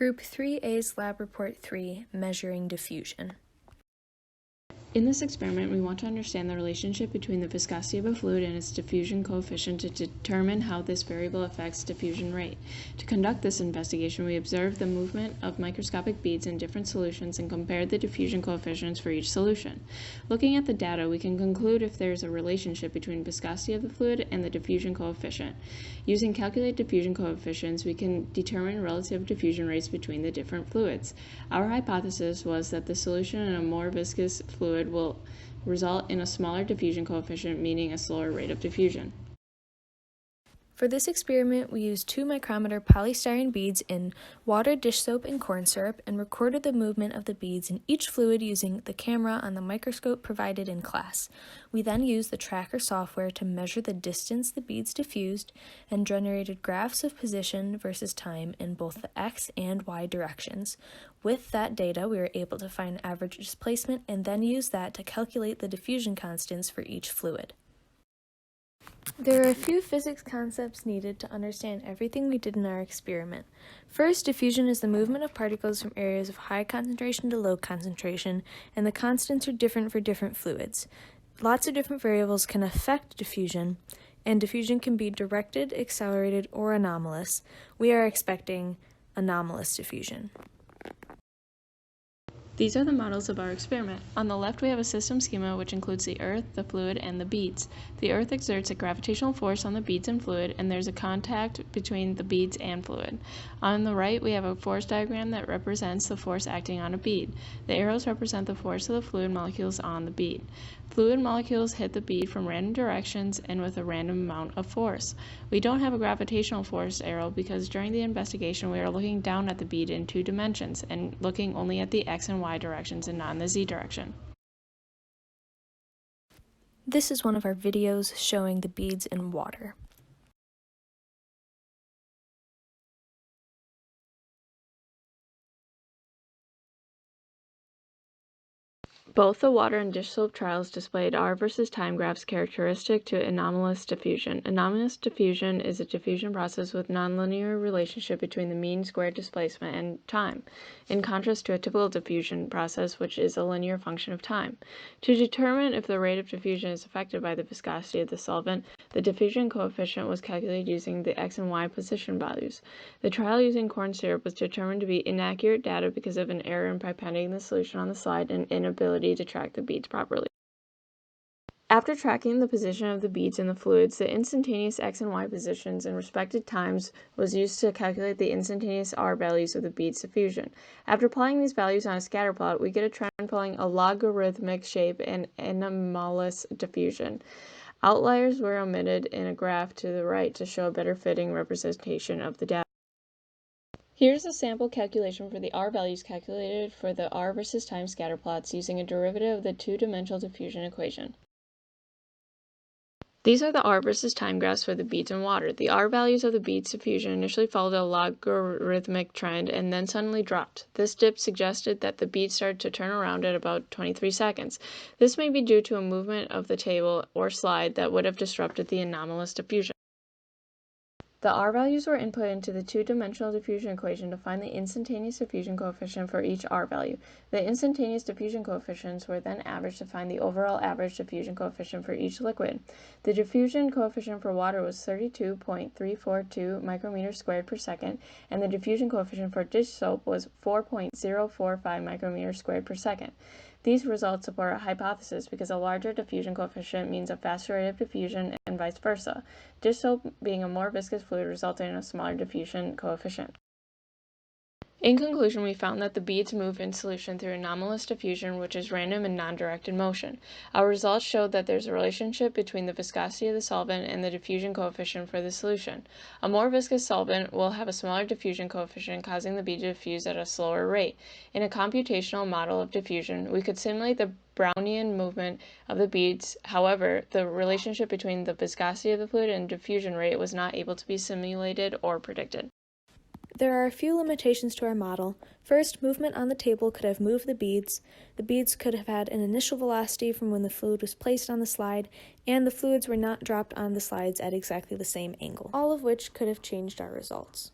Group 3A's Lab Report 3, Measuring Diffusion. In this experiment, we want to understand the relationship between the viscosity of a fluid and its diffusion coefficient to determine how this variable affects diffusion rate. To conduct this investigation, we observed the movement of microscopic beads in different solutions and compared the diffusion coefficients for each solution. Looking at the data, we can conclude if there is a relationship between viscosity of the fluid and the diffusion coefficient. Using calculated diffusion coefficients, we can determine relative diffusion rates between the different fluids. Our hypothesis was that the solution in a more viscous fluid will result in a smaller diffusion coefficient, meaning a slower rate of diffusion. For this experiment, we used 2 micrometer polystyrene beads in water, dish soap, and corn syrup and recorded the movement of the beads in each fluid using the camera on the microscope provided in class. We then used the tracker software to measure the distance the beads diffused and generated graphs of position versus time in both the x and y directions. With that data, we were able to find average displacement and then use that to calculate the diffusion constants for each fluid. There are a few physics concepts needed to understand everything we did in our experiment. First, diffusion is the movement of particles from areas of high concentration to low concentration, and the constants are different for different fluids. Lots of different variables can affect diffusion, and diffusion can be directed, accelerated, or anomalous. We are expecting anomalous diffusion. These are the models of our experiment. On the left, we have a system schema which includes the earth, the fluid, and the beads. The earth exerts a gravitational force on the beads and fluid, and there's a contact between the beads and fluid. On the right, we have a force diagram that represents the force acting on a bead. The arrows represent the force of the fluid molecules on the bead. Fluid molecules hit the bead from random directions and with a random amount of force. We don't have a gravitational force arrow because during the investigation we are looking down at the bead in 2 dimensions and looking only at the x and y directions and not in the z direction. This is one of our videos showing the beads in water. Both the water and dish soap trials displayed R versus time graphs characteristic to anomalous diffusion. Anomalous diffusion is a diffusion process with nonlinear relationship between the mean squared displacement and time, in contrast to a typical diffusion process, which is a linear function of time. To determine if the rate of diffusion is affected by the viscosity of the solvent, the diffusion coefficient was calculated using the x and y position values. The trial using corn syrup was determined to be inaccurate data because of an error in pipetting the solution on the slide and inability to track the beads properly. After tracking the position of the beads in the fluids, the instantaneous x and y positions in respective times was used to calculate the instantaneous R values of the beads diffusion. After applying these values on a scatter plot, we get a trend following a logarithmic shape and anomalous diffusion. Outliers were omitted in a graph to the right to show a better fitting representation of the data. Here's a sample calculation for the R values calculated for the R versus time scatter plots using a derivative of the 2-dimensional diffusion equation. These are the R versus time graphs for the beads and water. The R values of the beads diffusion initially followed a logarithmic trend and then suddenly dropped. This dip suggested that the beads started to turn around at about 23 seconds. This may be due to a movement of the table or slide that would have disrupted the anomalous diffusion. The R values were input into the 2-dimensional diffusion equation to find the instantaneous diffusion coefficient for each R value. The instantaneous diffusion coefficients were then averaged to find the overall average diffusion coefficient for each liquid. The diffusion coefficient for water was 32.342 micrometers squared per second, and the diffusion coefficient for dish soap was 4.045 micrometers squared per second. These results support a hypothesis because a larger diffusion coefficient means a faster rate of diffusion and vice versa. Dish soap being a more viscous fluid resulted in a smaller diffusion coefficient. In conclusion, we found that the beads move in solution through anomalous diffusion, which is random and non-directed motion. Our results showed that there's a relationship between the viscosity of the solvent and the diffusion coefficient for the solution. A more viscous solvent will have a smaller diffusion coefficient, causing the bead to diffuse at a slower rate. In a computational model of diffusion, we could simulate the Brownian movement of the beads. However, the relationship between the viscosity of the fluid and diffusion rate was not able to be simulated or predicted. There are a few limitations to our model. First, movement on the table could have moved the beads. The beads could have had an initial velocity from when the fluid was placed on the slide, and the fluids were not dropped on the slides at exactly the same angle, all of which could have changed our results.